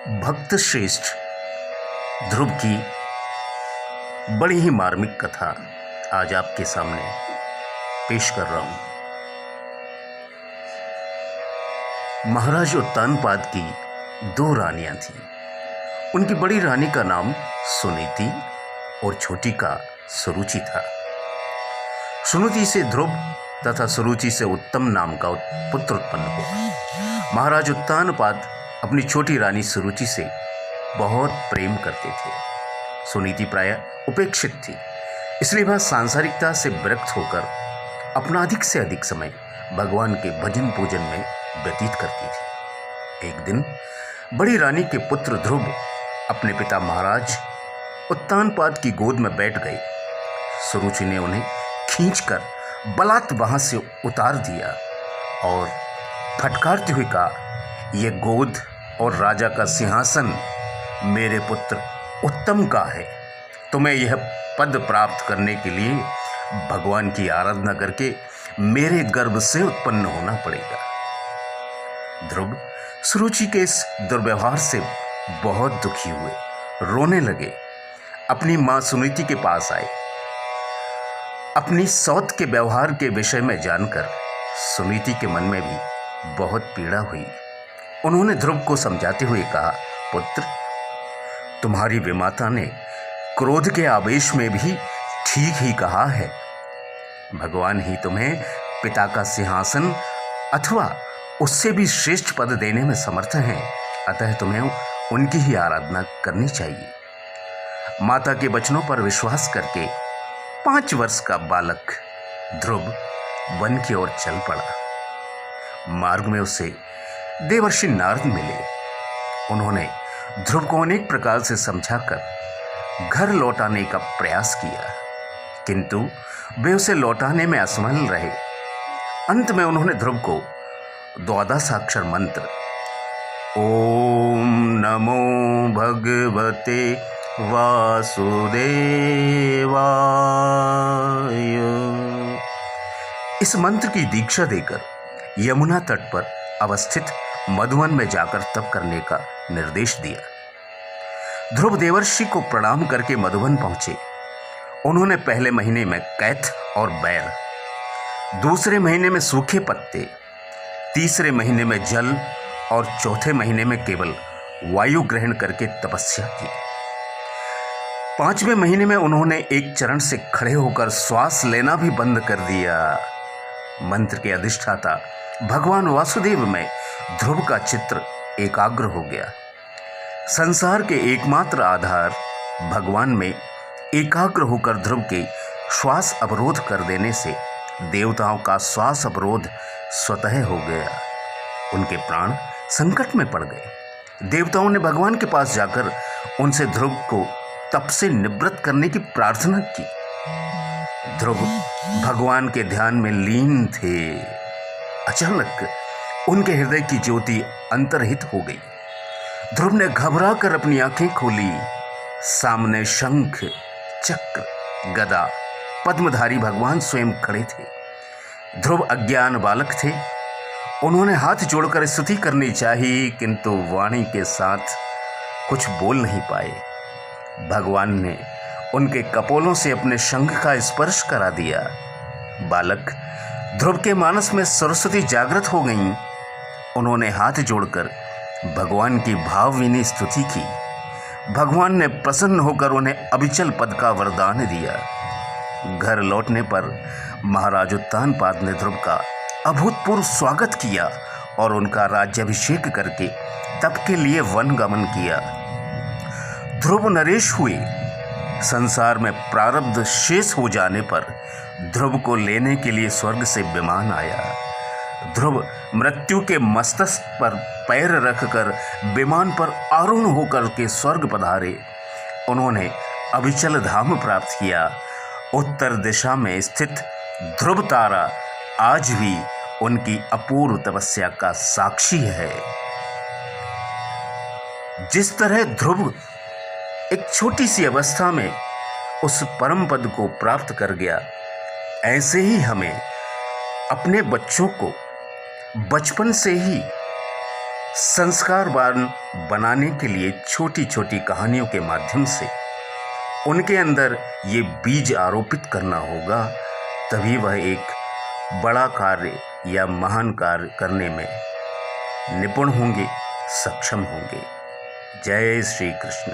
भक्त श्रेष्ठ ध्रुव की बड़ी ही मार्मिक कथा आज आपके सामने पेश कर रहा हूं। महाराज उत्तानपाद की दो रानियां थीं। उनकी बड़ी रानी का नाम सुनीति और छोटी का सुरुचि था। सुनीति से ध्रुव तथा सुरुचि से उत्तम नाम का पुत्र उत्पन्न हुआ। महाराज उत्तानपाद अपनी छोटी रानी सुरुचि से बहुत प्रेम करते थे। सुनीति प्रायः उपेक्षित थी, इसलिए वह सांसारिकता से विरक्त होकर अपना अधिक से अधिक समय भगवान के भजन पूजन में व्यतीत करती थी। एक दिन बड़ी रानी के पुत्र ध्रुव अपने पिता महाराज उत्तानपाद की गोद में बैठ गए। सुरुचि ने उन्हें खींचकर बलात् वहां से उतार दिया और फटकारते हुए कहा, यह गोद और राजा का सिंहासन मेरे पुत्र उत्तम का है। तुम्हें यह पद प्राप्त करने के लिए भगवान की आराधना करके मेरे गर्भ से उत्पन्न होना पड़ेगा। ध्रुव सुरुचि के इस दुर्व्यवहार से बहुत दुखी हुए, रोने लगे। अपनी मां सुनीति के पास आए। अपनी सौत के व्यवहार के विषय में जानकर सुनीति के मन में भी बहुत पीड़ा हुई। उन्होंने ध्रुव को समझाते हुए कहा, पुत्र, तुम्हारी विमाता ने क्रोध के आवेश में भी ठीक ही कहा है। भगवान ही तुम्हें पिता का सिंहासन अथवा उससे भी श्रेष्ठ पद देने में समर्थ हैं, अतः तुम्हें उनकी ही आराधना करनी चाहिए। माता के वचनों पर विश्वास करके 5 वर्ष का बालक ध्रुव वन की ओर चल पड़ा। मार्ग में उसे देवर्षि नारद मिले। उन्होंने ध्रुव को अनेक प्रकार से समझाकर घर लौटाने का प्रयास किया, किंतु वे उसे लौटाने में असफल रहे। अंत में उन्होंने ध्रुव को 12 मंत्र ओम नमो भगवते वासुदेवाय इस मंत्र की दीक्षा देकर यमुना तट पर अवस्थित मधुवन में जाकर तप करने का निर्देश दिया। ध्रुव देवर्षि को प्रणाम करके मधुवन पहुंचे। उन्होंने पहले महीने में कैथ और बैर, दूसरे महीने में सूखे पत्ते, तीसरे महीने में जल और चौथे महीने में केवल वायु ग्रहण करके तपस्या की। 5वें महीने में उन्होंने एक चरण से खड़े होकर श्वास लेना भी बंद कर दिया। मंत्र के अधिष्ठाता भगवान वासुदेव में ध्रुव का चित्र एकाग्र हो गया। संसार के एकमात्र आधार भगवान में एकाग्र होकर ध्रुव के श्वास अवरोध कर देने से देवताओं का श्वास अवरोध स्वतः हो गया। उनके प्राण संकट में पड़ गए। देवताओं ने भगवान के पास जाकर उनसे ध्रुव को तप से निवृत्त करने की प्रार्थना की। ध्रुव भगवान के ध्यान में लीन थे। अचानक उनके हृदय की ज्योति अंतर्हित हो गई। ध्रुव ने घबरा कर अपनी आंखें खोली। सामने शंख, चक्र, गदा, पद्मधारी भगवान स्वयं खड़े थे। ध्रुव अज्ञान बालक थे। उन्होंने हाथ जोड़कर स्तुति करनी चाहिए, किंतु वाणी के साथ कुछ बोल नहीं पाए। भगवान ने उनके कपोलों से अपने शंख का स्पर्श करा दिया। बालक ध्रुव के मानस में सरस्वती जागृत हो गईं। उन्होंने हाथ जोड़कर भगवान की भावभीनी स्तुति की। भगवान ने प्रसन्न होकर उन्हें अविचल पद का वरदान दिया। घर लौटने पर महाराज उत्तानपाद ने ध्रुव का अभूतपूर्व स्वागत किया और उनका राज्याभिषेक करके तप के लिए वन गमन किया। ध्रुव नरेश हुए। संसार में प्रारब्ध शेष हो जाने पर ध्रुव को लेने के लिए स्वर्ग से विमान आया। ध्रुव मृत्यु के मस्तक पर पैर रखकर विमान पर आरूढ़ होकर के स्वर्ग पधारे। उन्होंने अविचल धाम प्राप्त किया। उत्तर दिशा में स्थित ध्रुव तारा आज भी उनकी अपूर्व तपस्या का साक्षी है। जिस तरह ध्रुव एक छोटी सी अवस्था में उस परम पद को प्राप्त कर गया, ऐसे ही हमें अपने बच्चों को बचपन से ही संस्कारवान बनाने के लिए छोटी छोटी कहानियों के माध्यम से उनके अंदर ये बीज आरोपित करना होगा, तभी वह एक बड़ा कार्य या महान कार्य करने में निपुण होंगे, सक्षम होंगे। जय श्री कृष्ण।